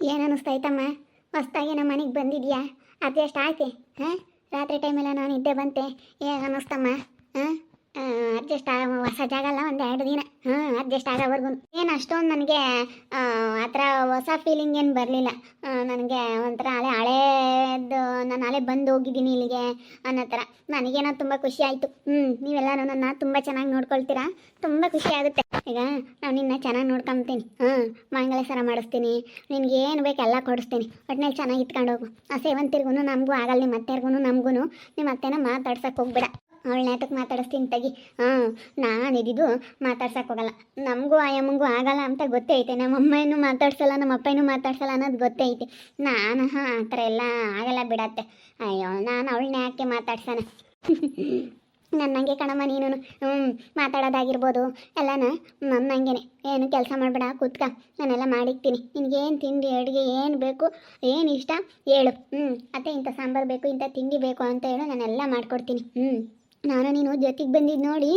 ಏನು ಅನ್ನಿಸ್ತೈತಮ್ಮ? ಹೊಸ್ದಾಗಿ ನಮ್ಮ ಮನೆಗೆ ಬಂದಿದ್ಯಾ? ಅದೆಷ್ಟು ಆಯ್ತು? ಹಾಂ, ರಾತ್ರಿ ಟೈಮೆಲ್ಲ ನಾನು ಇದ್ದೆ ಬಂತೆ. ಏನು ಅನ್ನಿಸ್ತಮ್ಮ? ಹಾಂ, ಅಡ್ಜಸ್ಟ್ ಹೊಸ ಜಾಗ ಅಲ್ಲ, ಒಂದು 2 ದಿನ ಅಡ್ಜಸ್ಟ್ ಆಗೋವರೆಗೂ ಏನು ಅಷ್ಟೊಂದು ನನಗೆ ಆ ಥರ ಹೊಸ ಫೀಲಿಂಗ್ ಏನು ಬರಲಿಲ್ಲ. ನನಗೆ ಒಂಥರ ಹಳೇದು, ನಾನು ಹಳೆ ಬಂದು ಹೋಗಿದ್ದೀನಿ ಇಲ್ಲಿಗೆ ಅನ್ನೋ ಥರ ನನಗೇನೋ ತುಂಬ ಖುಷಿ ಆಯಿತು. ನೀವೆಲ್ಲರೂ ನನ್ನ ತುಂಬ ಚೆನ್ನಾಗಿ ನೋಡ್ಕೊಳ್ತೀರಾ, ತುಂಬ ಖುಷಿ ಆಗುತ್ತೆ. ಈಗ ನಾನು ನಿನ್ನ ಚೆನ್ನಾಗಿ ನೋಡ್ಕೊತೀನಿ. ಮಂಗಲೇಶ್ವರ ಮಾಡಿಸ್ತೀನಿ, ನಿನಗೆ ಏನು ಬೇಕು ಎಲ್ಲ ಕೊಡಿಸ್ತೀನಿ. ಒಟ್ಟಿನಲ್ಲಿ ಚೆನ್ನಾಗಿ ಇಟ್ಕೊಂಡು ಹೋಗು. ಆ ಸೇವಂತಿರ್ಗೂ ನಮಗೂ ಆಗಲ್ಲ, ನಿಮ್ಮ ಅತ್ತೆರ್ಗೂ ನಮಗೂ ನಿಮ್ಮ ಅತ್ತೆನ ಮಾತಾಡ್ಸಕ್ಕೆ ಹೋಗ್ಬೇಡ. ಅವಳ ನೇತಕ್ಕೆ ಮಾತಾಡಿಸ್ತೀನಿ ತೆಗಿ. ನಾನು ಇದ್ದಿದ್ದು ಮಾತಾಡ್ಸಕ್ಕೆ ಹೋಗಲ್ಲ. ನಮಗೂ ಆಯಮ್ಮಂಗೂ ಆಗಲ್ಲ ಅಂತ ಗೊತ್ತೇ ಐತೆ. ನಮ್ಮ ಅಮ್ಮನೂ ಮಾತಾಡ್ಸಲ್ಲ, ನಮ್ಮ ಅಪ್ಪನೂ ಮಾತಾಡ್ಸಲ್ಲ ಅನ್ನೋದು ಗೊತ್ತೇ ಐತೆ. ನಾನು ಆ ಥರ ಎಲ್ಲ ಆಗಲ್ಲ ಬಿಡತ್ತೆ. ಅಯ್ಯೋ, ನಾನು ಅವಳನ್ನ ಯಾಕೆ ಮಾತಾಡ್ಸೋಣ? ನನ್ನಂಗೆ ಕಣಮ್ಮ ನೀನು. ಮಾತಾಡೋದಾಗಿರ್ಬೋದು ಎಲ್ಲನ ನನ್ನಂಗೆ. ಏನು ಕೆಲಸ ಮಾಡಬೇಡ, ಕೂತ್ಕ, ನಾನೆಲ್ಲ ಮಾಡಿಕ್ತೀನಿ. ನಿನಗೇನು ತಿಂಡಿ ಅಡುಗೆ ಏನು ಬೇಕು, ಏನು ಇಷ್ಟ ಹೇಳು. ಅತ್ತೆ ಇಂಥ ಸಾಂಬಾರು ಬೇಕು, ಇಂಥ ತಿಂಡಿ ಬೇಕು ಅಂತ ಹೇಳು, ನಾನೆಲ್ಲ ಮಾಡಿಕೊಡ್ತೀನಿ. ನಾನು ನೀನು ಜೊತೆಗೆ ಬಂದಿದ್ದು ನೋಡಿ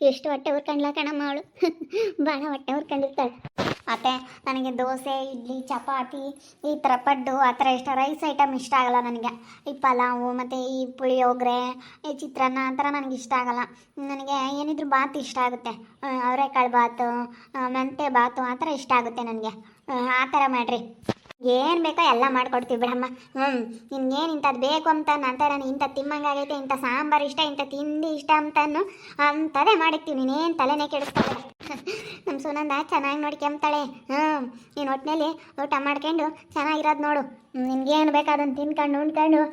ಎಷ್ಟು ಹೊಟ್ಟೆ ಹೊರ್ಕಂಡ್ಲ ಕಣಮ್ಮ ಅವಳು. ಭಾಳ ಹೊಟ್ಟೆ ಹೊರ್ಕೊಂಡಿರ್ತಾಳೆ. ಮತ್ತು ನನಗೆ ದೋಸೆ, ಇಡ್ಲಿ, ಚಪಾತಿ, ಈ ಥರ ಪಡ್ಡು ಆ ಥರ ಇಷ್ಟ. ರೈಸ್ ಐಟಮ್ ಇಷ್ಟ ಆಗಲ್ಲ ನನಗೆ. ಈ ಪಲಾವು ಮತ್ತು ಈ ಪುಳಿಯೋಗರೆ, ಈ ಚಿತ್ರಾನ್ನ ಆ ಥರ ನನಗೆ ಇಷ್ಟ ಆಗಲ್ಲ. ನನಗೆ ಏನಿದ್ರು ಬಾತ್ ಇಷ್ಟ ಆಗುತ್ತೆ. ಅವರೆಕಾಳು ಬಾತು, ಮೆಂತ್ಯ ಬಾತು ಆ ಥರ ಇಷ್ಟ ಆಗುತ್ತೆ ನನಗೆ. ಆ ಥರ ಮಾಡಿರಿ. ಏನು ಬೇಕೋ ಎಲ್ಲ ಮಾಡ್ಕೊಡ್ತೀವಿ ಬಿಡಮ್ಮ. ನಿನ್ಗೇನು ಇಂಥದ್ದು ಬೇಕು ಅಂತ ನಾನು ಇಂಥ ತಿಮ್ಮಂಗಾಗೈತೆ, ಇಂಥ ಸಾಂಬಾರು ಇಷ್ಟ, ಇಂಥ ತಿಂಡಿ ಇಷ್ಟ ಅಂತಾನು ಅಂಥದೇ ಮಾಡಿರ್ತೀವಿ. ನೀನೇನು ತಲೆನೇ ಕೆಡಿಸ್ಕೊಬೇಡ. ನಮ್ಮ ಸುನಂದ ಚೆನ್ನಾಗಿ ನೋಡ್ಕೊಂತಾಳೆ. ನೀನು ಒಟ್ಟಿನಲ್ಲಿ ಊಟ ಮಾಡ್ಕೊಂಡು ಚೆನ್ನಾಗಿರೋದು ನೋಡು. ನಿನ್ಗೇನು ಬೇಕು ಅದನ್ನು ತಿನ್ಕೊಂಡು ಉಣ್ಕೊಂಡು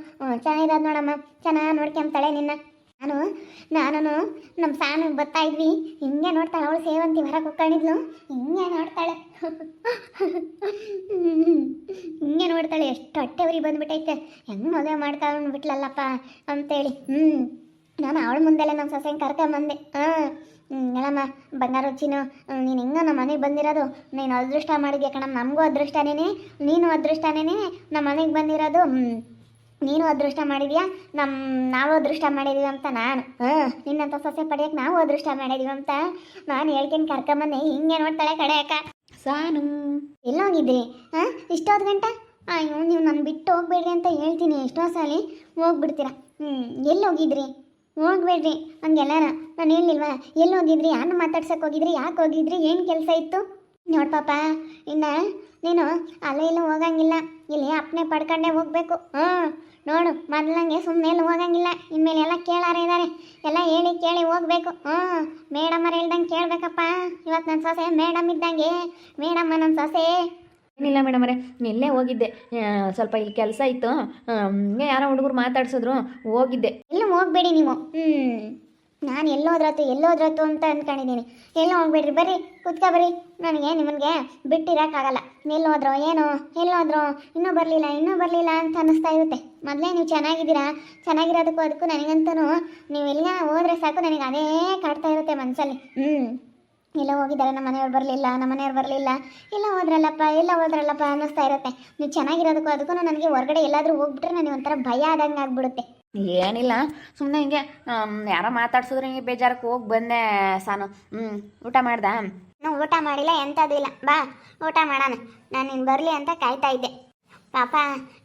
ಚೆನ್ನಾಗಿರೋದು ನೋಡಮ್ಮ. ಚೆನ್ನಾಗಿ ನೋಡ್ಕೊಂತಾಳೆ ನಿನ್ನ. ನಾನು ನಮ್ಮ ಸಾನು ಬರ್ತಾ ಇದ್ವಿ, ಹಿಂಗೆ ನೋಡ್ತಾಳೆ. ಅವಳು ಸೇವಂತಿ ಹೊರಗೆ ಹೋಗ್ಕೊಂಡಿದ್ಲು, ಹಿಂಗೆ ನೋಡ್ತಾಳೆ. ಹಿಂಗೆ ನೋಡ್ತಾಳೆ. ಎಷ್ಟು ಹೊಟ್ಟೆ ಉರಿ ಬಂದುಬಿಟ್ಟೈತೆ. ಹೆಂಗೆ ಮದುವೆ ಮಾಡ್ಕೊಂಡು ಬಿಟ್ಲಲ್ಲಪ್ಪ ಅಂತೇಳಿ. ನಾನು ಅವಳ ಮುಂದೆಲ್ಲ ನಮ್ಮ ಸೊಸೆಂಗೆ ಕರ್ಕೊಂಬಂದೆ. ಹೇಳಮ್ಮ ಬಂಗಾರ ರುಚಿನು, ನೀನು ಹಿಂಗೆ ನಮ್ಮ ಮನೆಗೆ ಬಂದಿರೋದು ನೀನು ಅದೃಷ್ಟ ಮಾಡಿದ್ಯಾ ಕಣಮ್ಮ. ನಮಗೂ ಅದೃಷ್ಟನೇ, ನೀನು ಅದೃಷ್ಟನೇ ನಮ್ಮ ಮನೆಗೆ ಬಂದಿರೋದು. ನೀನು ಅದೃಷ್ಟ ಮಾಡಿದ್ಯಾ, ನಾವು ಅದೃಷ್ಟ ಮಾಡಿದೀವಿ ಅಂತ ನಾನು. ನಿನ್ನಂಥ ಸೊಸೆ ಪಡೆಯೋಕ್ಕೆ ನಾವು ಅದೃಷ್ಟ ಮಾಡಿದೀವಿ ಅಂತ ನಾನು ಹೇಳ್ಕೊಂಡು ಕರ್ಕೊಂಬಂದೆ. ಹಿಂಗೆ ನೋಡ್ತಾಳೆ ಕಡೆ ಅಕ್ಕ. ಸಾನು ಎಲ್ಲೋಗಿದ್ರಿ? ಇಷ್ಟೊತ್ತು ಗಂಟೆ? ಅಯ್ಯೋ, ನೀವು ನಾನು ಬಿಟ್ಟು ಹೋಗ್ಬೇಡ್ರಿ ಅಂತ ಹೇಳ್ತೀನಿ ಎಷ್ಟೋ ಸಲ, ಹೋಗ್ಬಿಡ್ತೀರಾ. ಎಲ್ಲೋಗಿದ್ರಿ? ಹೋಗ್ಬೇಡ್ರಿ ಹಂಗೆಲ್ಲಾರ. ನಾನು ಹೇಳಿಲ್ವಾ? ಎಲ್ಲೋಗಿದ್ರಿ? ಯಾರನ್ನ ಮಾತಾಡ್ಸಕ್ಕೆ ಹೋಗಿದ್ರಿ? ಯಾಕೆ ಹೋಗಿದ್ರಿ? ಏನು ಕೆಲಸ ಇತ್ತು? ನೋಡು ಪಾಪ, ಇನ್ನು ನೀನು ಅಲ್ಲೇ ಇಲ್ಲೂ ಹೋಗಂಗಿಲ್ಲ. ಇಲ್ಲಿ ಅಪ್ಪನೆ ಪಡ್ಕೊಂಡೇ ಹೋಗ್ಬೇಕು. ನೋಡು, ಮೊದಲಂಗೆ ಸುಮ್ಮನೆ ಎಲ್ಲೂ ಹೋಗಂಗಿಲ್ಲ. ಇನ್ಮೇಲೆ ಎಲ್ಲ ಕೇಳಾರ ಇದ್ದಾರೆ, ಎಲ್ಲ ಹೇಳಿ ಕೇಳಿ ಹೋಗ್ಬೇಕು. ಮೇಡಮ್ಮರು ಹೇಳ್ದಂಗೆ ಕೇಳಬೇಕಪ್ಪ. ಇವತ್ತು ನನ್ನ ಸೊಸೆ ಮೇಡಮ್ ಇದ್ದಂಗೆ. ಮೇಡಮ್ಮ ನನ್ನ ಸೊಸೆ. ಏನಿಲ್ಲ ಮೇಡಮರೇ, ಎಲ್ಲೇ ಹೋಗಿದ್ದೆ, ಸ್ವಲ್ಪ ಇಲ್ಲಿ ಕೆಲಸ ಇತ್ತು. ಯಾರೋ ಹುಡುಗರು ಮಾತಾಡ್ಸಿದ್ರು, ಹೋಗಿದ್ದೆ. ಎಲ್ಲೂ ಹೋಗ್ಬೇಡಿ ನೀವು. ನಾನು ಎಲ್ಲೋದ್ರತ್ತು ಅಂತ ಅಂದ್ಕೊಂಡಿದ್ದೀನಿ. ಎಲ್ಲೋ ಹೋಗ್ಬೇಡ್ರಿ, ಬರ್ರಿ ಕುತ್ಕೊ ಬರ್ರಿ. ನನಗೆ ನಿಮ್ಮನಿಗೆ ಬಿಟ್ಟಿರೋಕ್ಕಾಗಲ್ಲ. ಎಲ್ಲೋದ್ರೋ ಏನೋ, ಎಲ್ಲೋದ್ರೋ ಇನ್ನೂ ಬರಲಿಲ್ಲ ಅಂತ ಅನ್ನಿಸ್ತಾ ಇರುತ್ತೆ. ಮೊದಲೇ ನೀವು ಚೆನ್ನಾಗಿದ್ದೀರಾ, ಚೆನ್ನಾಗಿರೋದಕ್ಕೂ ಅದಕ್ಕೂ ನನಗಂತೂ ನೀವೆಲ್ಲ ಹೋದ್ರೆ ಸಾಕು, ನನಗೆ ಅದೇ ಕಾಡ್ತಾ ಇರುತ್ತೆ ಮನಸ್ಸಲ್ಲಿ. ಎಲ್ಲ ಹೋಗಿದ್ದಾರೆ, ನಮ್ಮ ಮನೆಯವ್ರು ಬರಲಿಲ್ಲ, ಎಲ್ಲ ಹೋದ್ರಲ್ಲಪ್ಪ ಅನ್ನಿಸ್ತಾ ಇರುತ್ತೆ. ನೀವು ಚೆನ್ನಾಗಿರೋದಕ್ಕೂ ಅದಕ್ಕೂ ನನಗೆ ಹೊರಗಡೆ ಎಲ್ಲಾದರೂ ಹೋಗ್ಬಿಟ್ರೆ ನನಗೆ ಒಂಥರ ಭಯ ಆದಂಗೆ ಆಗ್ಬಿಡುತ್ತೆ. ಏನಿಲ್ಲ, ಸುಮ್ಮನೆ ಹಿಂಗೆ ಯಾರೋ ಮಾತಾಡ್ಸಿದ್ರೆ ಹಿಂಗೆ ಬೇಜಾರಕ್ಕೆ ಹೋಗಿ ಬಂದೆ ಸಾನು. ಊಟ ಮಾಡ್ದ? ಊಟ ಮಾಡಿಲ್ಲ, ಎಂಥದ್ದು ಇಲ್ಲ. ಬಾ ಊಟ ಮಾಡೋಣ. ನಾನು ನೀನು ಬರಲಿ ಅಂತ ಕಾಯ್ತಾ ಇದ್ದೆ. ಪಾಪ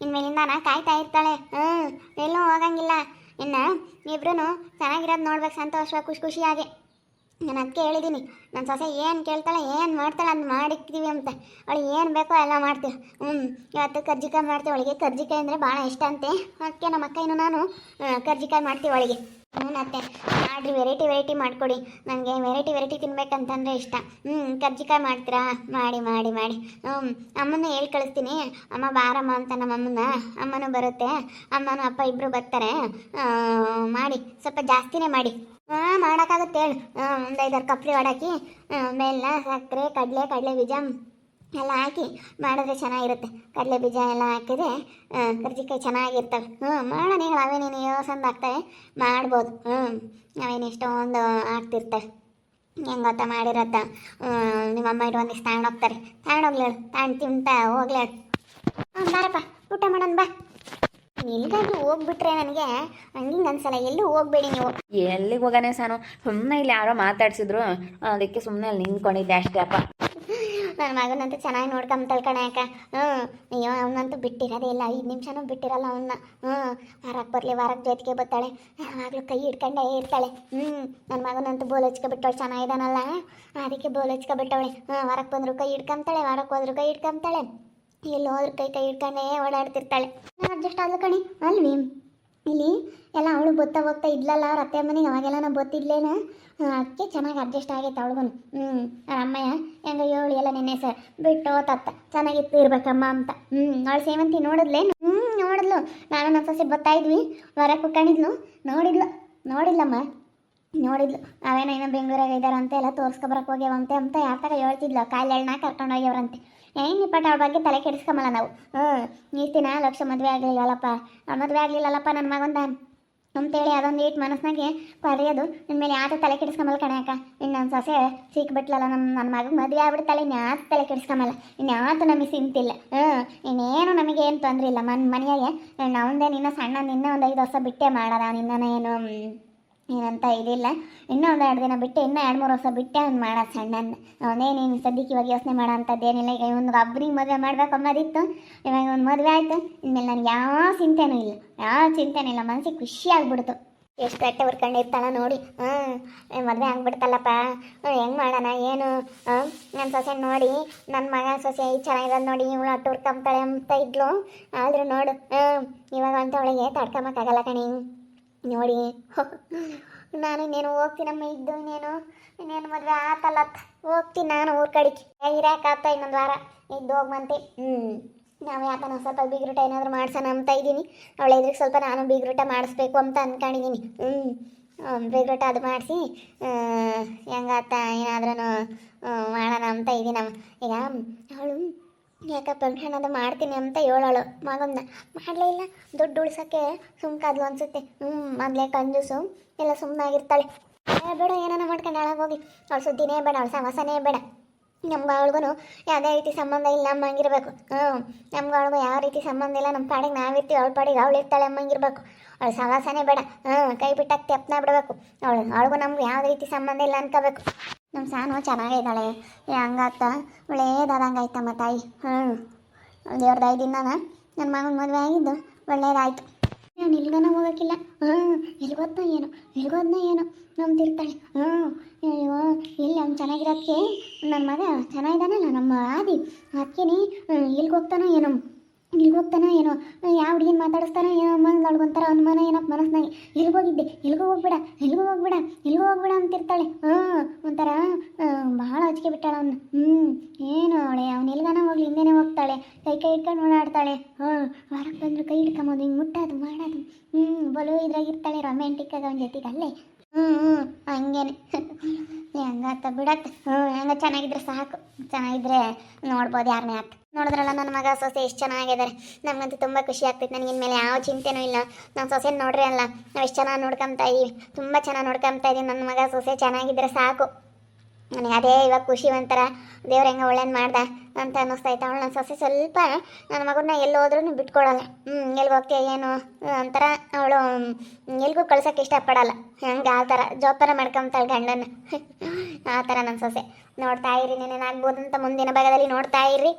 ಇನ್ಮೇಲಿಂದ ಕಾಯ್ತಾ ಇರ್ತಾಳೆ. ಎಲ್ಲೂ ಹೋಗಂಗಿಲ್ಲ. ಇನ್ನು ಇಬ್ರು ಚೆನ್ನಾಗಿರೋದು ನೋಡ್ಬೇಕು, ಸಂತೋಷವಾಗಿ ಖುಷಿಯಾಗಿ. ನಾನು ಅದಕ್ಕೆ ಹೇಳಿದ್ದೀನಿ, ನನ್ನ ಸೊಸೆ ಏನು ಕೇಳ್ತಾಳೆ, ಏನು ಮಾಡ್ತಾಳೆ ಅದು ಮಾಡಿಕ್ತೀವಿ ಅಂತ. ಅವಳಿಗೆ ಏನು ಬೇಕೋ ಎಲ್ಲ ಮಾಡ್ತೀವಿ. ಇವತ್ತು ಕರ್ಜಿಕಾಯಿ ಮಾಡ್ತೀವಿ. ಅವಳಿಗೆ ಕರ್ಜಿಕಾಯಿ ಅಂದರೆ ಭಾಳ ಇಷ್ಟ ಅಂತೆ. ಅದಕ್ಕೆ ನಮ್ಮ ಅಕ್ಕ ನಾನು ಕರ್ಜಿಕಾಯಿ ಮಾಡ್ತೀವಿ ಅವಳಿಗೆ. ಅತ್ತೆ ಮಾಡಿರಿ, ವೆರೈಟಿ ಮಾಡಿಕೊಡಿ. ನನಗೆ ವೆರೈಟಿ ತಿನ್ಬೇಕಂತಂದರೆ ಇಷ್ಟ. ಕರ್ಜಿಕಾಯಿ ಮಾಡ್ತೀರಾ? ಮಾಡಿ. ಅಮ್ಮನ ಹೇಳಿ ಕಳಿಸ್ತೀನಿ. ಅಮ್ಮ ಬಾರಮ್ಮ ಅಂತ ಅಮ್ಮನೂ ಬರುತ್ತೆ. ಅಮ್ಮನೂ ಅಪ್ಪ ಇಬ್ಬರು ಬರ್ತಾರೆ. ಮಾಡಿ, ಸ್ವಲ್ಪ ಜಾಸ್ತಿನೇ ಮಾಡಿ. ಮಾಡೋಕ್ಕಾಗುತ್ತೆ ಹೇಳು. ಒಂದು 5-6 ಕಪ್ಲಿ ಒಡಾಕಿ ಮೇಲಿನ ಸಕ್ಕರೆ, ಕಡಲೆ ಬೀಜ ಎಲ್ಲ ಹಾಕಿ ಮಾಡಿದ್ರೆ ಚೆನ್ನಾಗಿರುತ್ತೆ. ಕಡಲೆ ಬೀಜ ಎಲ್ಲ ಹಾಕಿದ್ರೆ ಕರ್ಜಿಕಾಯಿ ಚೆನ್ನಾಗಿರ್ತವೆ. ಮಾಡೋಣ ಹೇಳು. ಅವೇನೇನು ಯೋಸಂದು ಆಗ್ತವೆ, ಮಾಡ್ಬೋದು. ಅವೇನು ಎಷ್ಟೊಂದು ಆಗ್ತಿರ್ತವೆ. ಹೆಂಗೆ ಗೊತ್ತಾ ಮಾಡಿರತ್ತ. ನಿಮ್ಮಮ್ಮ ಒಂದಿಷ್ಟು ತಗೊಂಡೋಗ್ತಾರೆ. ತಗೊಂಡೋಗ್ಲೇಳು, ತಗೊಂಡು ತಿಂತಾ ಹೋಗ್ಲೇಳು. ಬಾರಪ್ಪ ಊಟ ಮಾಡೋಣ ಬಾ. ಎಲ್ಲಿಗಾದ್ರೂ ಹೋಗ್ಬಿಟ್ರೆ ನನಗೆ ಹಂಗಿಂಗೆ ಅನ್ಸಲ್ಲ. ಎಲ್ಲೂ ಹೋಗ್ಬೇಡಿ ನೀವು. ಎಲ್ಲಿಗೆ ಹೋಗೋಣ ಸಾನು, ಸುಮ್ಮನೆ ಇಲ್ಲಿ ಯಾರೋ ಮಾತಾಡ್ಸಿದ್ರು, ಅದಕ್ಕೆ ಸುಮ್ಮನೆ ಅಲ್ಲಿ ನಿಂತ್ಕೊಂಡಿದ್ದೆ ಅಷ್ಟೇ ಅಪ್ಪ. ನನ್ನ ಮಗನಂತೂ ಚೆನ್ನಾಗಿ ನೋಡ್ಕೊಂತಾಳೆ ಕಣೆ ಅಕ್ಕ. ಹ್ಞೂ ಅಯ್ಯೋ ಅವನಂತೂ ಬಿಟ್ಟಿರೋದೇ ಇಲ್ಲ, 5 ನಿಮಿಷನೂ ಬಿಟ್ಟಿರಲ್ಲ ಅವನ್ನ. ವಾರಕ್ಕೆ ಬರಲಿ ವಾರಕ್ಕೆ ಜೊತೆಗೆ ಬರ್ತಾಳೆ, ಯಾವಾಗಲೂ ಕೈ ಹಿಡ್ಕೊಂಡೇ ಇರ್ತಾಳೆ. ನನ್ನ ಮಗನಂತೂ ಬೋಲ್ ಹಚ್ಕೊಬಿಟ್ಟವಳು, ಚೆನ್ನಾಗಿದ್ದಾನಲ್ಲ ಅದಕ್ಕೆ ಬೋಲ್ ಹಚ್ಕೊಬಿಟ್ಟವಳೆ. ವಾರಕ್ಕೆ ಬಂದರೂ ಕೈ ಹಿಡ್ಕೊಂತಾಳೆ, ವಾರಕ್ಕೆ ಹೋದ್ರು ಕೈ ಹಿಡ್ಕೊಂತಾಳೆ, ಎಲ್ಲಿ ಹೋದ್ರು ಕೈ ಹಿಡ್ಕೊಂಡೇ ಓಡಾಡ್ತಿರ್ತಾಳೆ. ಅಡ್ಜಸ್ಟ್ ಆದ್ಲು ಕಣೆ ಅಲ್ವಿ. ಇಲ್ಲಿ ಎಲ್ಲ ಅವಳು ಬೊತ್ತ ಹೋಗ್ತಾ ಇದ್ಲಲ್ಲ ಅವ್ರ ಅತ್ತೆ ಮನೆಗೆ, ಅವಾಗೆಲ್ಲ ನಾವು ಬೊತ್ತಿದ್ಲೇನ, ಅದಕ್ಕೆ ಚೆನ್ನಾಗಿ ಅಡ್ಜಸ್ಟ್ ಆಗೈತೆ ಅವಳಿಗೂ. ಅಮ್ಮಯ್ಯ ಹೆಂಗ ಹೇಳಿ ಎಲ್ಲ ನಿನ್ನೆ ಸರ್ ಬಿಟ್ಟು ತತ್ತ ಚೆನ್ನಾಗಿತ್ತು ಇರ್ಬೇಕಮ್ಮ ಅಂತ. ಅವಳು ಸೇವಂತಿ ನೋಡಿದ್ಲೇನು? ನೋಡಿದ್ಲು. ನಾನು ನಮ್ಮ ಸೊಸೆ ಬರ್ತಾಯಿದ್ವಿ, ಹೊರಗೆ ಕುತ್ಕೊಂಡಿದ್ಲು, ನೋಡಿದ್ಲಮ್ಮ ನೋಡಿದ್ಲು. ಅವೇನೋ ಏನೋ ಬೆಂಗಳೂರಾಗ ಇದ್ದಾರಂತೆ, ಎಲ್ಲ ತೋರಿಸ್ಕೊಬರಕ್ಕೆ ಹೋಗ್ಯಾವಂತೆ ಅಂತ ಯಾರ ಥರ ಹೇಳ್ತಿದ್ಲು. ಕಾಯಿಲೆ ಎಳ್ನ ಕರ್ಕೊಂಡು ಹೋಗ್ಯವ್ರಂತೆ. ನಿಪ್ಪಟ್ಟು ಅವಳ ಬಗ್ಗೆ ತಲೆ ಕೆಡಿಸ್ಕೊಂಬಲ್ಲ ನಾವು. ನೀರ್ತಿನ ಲಕ್ಷ ಮದುವೆ ಆಗಲಿಲ್ಲಲ್ಲಪ್ಪ, ಮದುವೆ ಆಗಲಿಲ್ಲಲ್ಲಪ್ಪ ನನ್ನ ಮಗಂದ ಅಂತೇಳಿ ಅದೊಂದು ಏಟ್ ಮನಸ್ಸಿನಾಗೆ ಪಡೆಯೋದು. ಇನ್ಮೇಲೆ ಯಾರು ತಲೆ ಕೆಡಿಸ್ಕೊಂಬಲ್ಲ ಕಣಕ್ಕ. ಇನ್ನು ನನ್ನ ಸೊಸೆ ಸಿಕ್ಬಿಟ್ಲಲ್ಲ, ನನ್ನ ಮಗಗೆ ಮದುವೆ ಆಗ್ಬಿಡ್ತಾಳೆ, ಇನ್ಯಾತು ತಲೆ ಕೆಡಿಸ್ಕೊಂಬಲ್ಲ, ಇನ್ಯಾತು ನಮಗೆ ಸಿಂತಿಲ್ಲ. ಇನ್ನೇನು ನಮಗೆ ಏನು ತೊಂದರೆ ಇಲ್ಲ. ಮನೆಯಾಗೆ ನಾವಂದೇನು ಇನ್ನೂ ಸಣ್ಣ, ಇನ್ನೂ ಒಂದು 5 ವರ್ಷ ಬಿಟ್ಟೇ ಮಾಡೋದ, ಇನ್ನೂ ಏನಂತ ಇದಿಲ್ಲ. ಇನ್ನೂ ಒಂದು 2 ದಿನ ಬಿಟ್ಟು, ಇನ್ನೂ 2-3 ವರ್ಷ ಬಿಟ್ಟೆ ಅವ್ನು ಮಾಡೋದು ಸಣ್ಣನ. ಅವನೇನು ಸದ್ಯಕ್ಕೆ ಇವಾಗ ಯೋಚನೆ ಮಾಡೋ ಅಂಥದ್ದೇನಿಲ್ಲ. ಈಗ ಒಂದು ಒಬ್ಬರಿಗೆ ಮದುವೆ ಮಾಡ್ಬೇಕು ಅನ್ನೋದಿತ್ತು, ಇವಾಗ ಒಂದು ಮದುವೆ ಆಯಿತು, ಇನ್ಮೇಲೆ ನನಗೆ ಯಾವ ಚಿಂತೆನೂ ಇಲ್ಲ, ಮನಸ್ಸಿಗೆ ಖುಷಿ ಆಗ್ಬಿಡ್ತು. ಎಷ್ಟು ಗಟ್ಟೆ ಹುರ್ಕೊಂಡಿರ್ತಾಳ ನೋಡಿ. ಮದುವೆ ಆಗ್ಬಿಡ್ತಲ್ಲಪ್ಪ, ಹೆಂಗೆ ಮಾಡೋಣ ಏನು. ನನ್ನ ಸೊಸೆ ನೋಡಿ, ನನ್ನ ಮಗ ಸೊಸೆ ಚೆನ್ನಾಗಿರೋದು ನೋಡಿ, ಇವಳು ಅಟ್ಟು ಹುರ್ಕೊಂತಾಳೆ ಅಂತ ಇದ್ಲು. ಆದರೂ ನೋಡು, ಇವಾಗ ಅಂತ ಅವಳಿಗೆ ತಡ್ಕೊಂಬಕ್ಕಾಗಲ್ಲ ಕಣಿ ನೋಡಿ. ನಾನು ಇನ್ನೇನು ಹೋಗ್ತೀನಮ್ಮ, ಇನ್ನೇನು ಮದುವೆ ಆತಲ್ಲ ಹೋಗ್ತೀನಿ ನಾನು ಊರ ಕಡೆಗೆ. ಇರಾಕಾಗ್ತಾ ಇನ್ನೊಂದು ವಾರ ಇದ್ದು ಹೋಗ್ಬಂತೆ. ನಾವು ಯಾಕನ ಸ್ವಲ್ಪ ಬೀಗ್ರೂಟ ಏನಾದರೂ ಮಾಡ್ಸೋಣ ಅಂತ ಇದ್ದೀನಿ. ಅವಳ ಎದುರಿಗೆ ಸ್ವಲ್ಪ ನಾನು ಬೀಗ್ರೂಟ ಮಾಡಿಸ್ಬೇಕು ಅಂತ ಅಂದ್ಕೊಂಡಿದ್ದೀನಿ. ಬೀಗ್ರೂಟ ಅದು ಮಾಡಿಸಿ ಹೆಂಗಾತ ಏನಾದ್ರೂ ಮಾಡೋಣ ಅಂತ ಇದ್ದೀನಮ್ಮ. ಈಗ ಅವಳು ಯಾಕೆ ಫಂಕ್ಷನ್ ಅದು ಮಾಡ್ತೀನಿ ಅಂತ ಹೇಳೋಳು, ಮಗನ್ನ ಮಾಡಲೇ ಇಲ್ಲ. ದುಡ್ಡು ಉಳ್ಸೋಕ್ಕೆ ಸುಮ್ಕಾದ್ಲು ಅನ್ಸುತ್ತೆ. ಮೊದಲೇ ಕಂಜೂಸು, ಎಲ್ಲ ಸುಮ್ಮನಾಗಿರ್ತಾಳೆ. ಬೇಡ ಏನಾನ ಮಾಡ್ಕೊಂಡು ಹಾಳಾಗೋಗಿ, ಅವಳು ಸುದ್ದಿನೇ ಬೇಡ, ಅವಳು ಸವಾಸನೇ ಬೇಡ. ನಮ್ಗೆ ಅವಳಿಗೂ ಯಾವುದೇ ರೀತಿ ಸಂಬಂಧ ಇಲ್ಲ ಅಮ್ಮಂಗಿರ್ಬೇಕು. ನಮ್ಗೆ ಅವಳಿಗೂ ಯಾವ ರೀತಿ ಸಂಬಂಧ ಇಲ್ಲ, ನಮ್ಮ ಪಾಡಿಗೆ ನಾವಿರ್ತೀವಿ, ಅವಳ ಪಾಡಿಗೆ ಅವಳು ಇರ್ತಾಳೆ ಅಮ್ಮಂಗಿರ್ಬೇಕು. ಅವಳು ಸವಾಸನೇ ಬೇಡ. ಕೈ ಬಿಟ್ಟಾಗ ತೆಪ್ಪನ ಬಿಡಬೇಕು. ಅವಳಿಗೂ ನಮ್ಗೆ ಯಾವುದೇ ರೀತಿ ಸಂಬಂಧ ಇಲ್ಲ ಅನ್ಕೋಬೇಕು. ನಮ್ಮ ಸಾನು ಚೆನ್ನಾಗಿದ್ದಾಳೆ, ಹಂಗಾತ ಒಳ್ಳೇದಾದಂಗಾಯ್ತಮ್ಮ ತಾಯಿ. ದೇವ್ರದ್ದು 5 ದಿನ ನನ್ನ ಮಗನ ಮದುವೆ ಆಗಿದ್ದು ಒಳ್ಳೇದಾಯಿತು. ನಾನು ಇಲ್ಗನ ಹೋಗೋಕ್ಕಿಲ್ಲ. ಎಲ್ಗೋದ್ನ ಏನೋ ನಂಬ್ತಿರ್ತಾಳೆ. ಅಯ್ಯೋ ಇಲ್ಲಿ ಅವ್ನು ಚೆನ್ನಾಗಿರೋದಕ್ಕೆ ನನ್ನ ಮಗ ಚೆನ್ನಾಗಿದ್ದಾನಲ್ಲ ನಮ್ಮ ಆದಿ, ಅದಕ್ಕೇನೆ ಎಲ್ಗೋಗ್ತಾನೋ ಏನೋ ಯಾವ ಹುಡುಗಿನ ಮಾತಾಡಿಸ್ತಾನೋ ಏನೋ ಅಮ್ಮಂಗೆ ಅವಳಿಗೊಂಥರ ಅನುಮಾನ ಏನಪ್ಪ ಮನಸ್ಸಿನಾಗೆ. ಎಲ್ಗೋ ಹೋಗ್ಬೇಡ ಅಂತಿರ್ತಾಳೆ. ಒಂಥರ ಭಾಳ ಹಚ್ಕೆ ಬಿಟ್ಟಾಳೆ ಅವನು. ಏನು ಅವನು ಎಲ್ಗಾನ ಹೋಗ್ಲಿ ಹಿಂದೆನೇ ಹೋಗ್ತಾಳೆ, ಕೈ ಇಟ್ಕೊಂಡು ಓಡಾಡ್ತಾಳೆ. ಹೊರಗೆ ಬಂದರೂ ಕೈ ಹಿಡ್ಕೊಂಬೋದು, ಹಿಂಗೆ ಮುಟ್ಟೋದು ಮಾಡೋದು. ಬಲು ಇದ್ರಾಗಿರ್ತಾಳೆ, ರೊಮ್ಯಾಂಟಿಕ್ಕಾಗಿ ಅವನ ಜೊತೆಗೆ ಅಲ್ಲೇ. ಹಂಗೇನೆ ಹೆಂಗಾತ ಬಿಡತ್ತೆ. ಹೆಂಗ ಚೆನ್ನಾಗಿದ್ರೆ ಸಾಕು, ಚೆನ್ನಾಗಿದ್ರೆ ನೋಡ್ಬೋದು ಯಾರನ್ನೇ ಆತ. ನೋಡಿದ್ರಲ್ಲ ನನ್ನ ಮಗ ಸೊಸೆ ಎಷ್ಟು ಚೆನ್ನಾಗಿದ್ದಾರೆ. ನಮಗಂತೂ ತುಂಬ ಖುಷಿ ಆಗ್ತೈತೆ. ನನಗೆ ಇನ್ಮೇಲೆ ಯಾವ ಚಿಂತೆನೂ ಇಲ್ಲ. ನನ್ನ ಸೊಸೆ ನೋಡ್ರಿ ಅಲ್ಲ, ನಾವು ಎಷ್ಟು ಚೆನ್ನಾಗಿ ನೋಡ್ಕೊತಾ ಇದ್ದೀವಿ, ತುಂಬ ಚೆನ್ನಾಗಿ ನೋಡ್ಕೊತಾ ಇದ್ದೀವಿ. ನನ್ನ ಮಗ ಸೊಸೆ ಚೆನ್ನಾಗಿದ್ರೆ ಸಾಕು ನನಗೆ. ಅದೇ ಇವಾಗ ಖುಷಿ, ಒಂಥರ ದೇವ್ರು ಹೆಂಗೆ ಒಳ್ಳೇದು ಮಾಡ್ದ ಅಂತ ಅನ್ನಿಸ್ತೈತೆ. ಅವಳು ನನ್ನ ಸೊಸೆ ಸ್ವಲ್ಪ ನನ್ನ ಮಗನ್ನ ಎಲ್ಲಿ ಹೋದ್ರೂ ಬಿಟ್ಕೊಡಲ್ಲ. ಎಲ್ಲಿ ಹೋಗ್ತೀಯ ಏನು ಅಂತಾರ, ಅವಳು ಎಲ್ಗೂ ಕಳ್ಸೋಕ್ಕೆ ಇಷ್ಟಪಡಲ್ಲ. ಹಂಗೆ ಆ ಥರ ಜೋಪಾನ ಮಾಡ್ಕೊತಾಳೆ ಗಂಡನ. ಆ ಥರ ನನ್ನ ಸೊಸೆ. ನೋಡ್ತಾ ಇರಿ, ನೆನೇನಾಗ್ಬೋದಂತ ಮುಂದಿನ ಭಾಗದಲ್ಲಿ ನೋಡ್ತಾ ಇರ್ರಿ.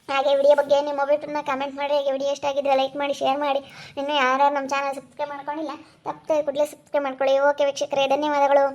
ಹಾಗೆ ವಿಡಿಯೋ ಬಗ್ಗೆ ನಿಮ್ಮ ಒಬ್ಬರನ್ನ ಕಮೆಂಟ್ ಮಾಡಿ. ಹಾಗೆ ವಿಡಿಯೋ ಇಷ್ಟ ಆಗಿದ್ರೆ ಲೈಕ್ ಮಾಡಿ, ಶೇರ್ ಮಾಡಿ. ಇನ್ನೂ ಯಾರು ನಮ್ಮ ಚಾನಲ್ ಸಬ್ಸ್ಕ್ರೈಬ್ ಮಾಡ್ಕೊಂಡಿಲ್ಲ, ತಪ್ಪದೆ ಕೂಡಲೇ ಸಬ್ಸ್ಕ್ರೈಬ್ ಮಾಡ್ಕೊಳ್ಳಿ. ಓಕೆ ವೀಕ್ಷಕರೇ, ಧನ್ಯವಾದಗಳು.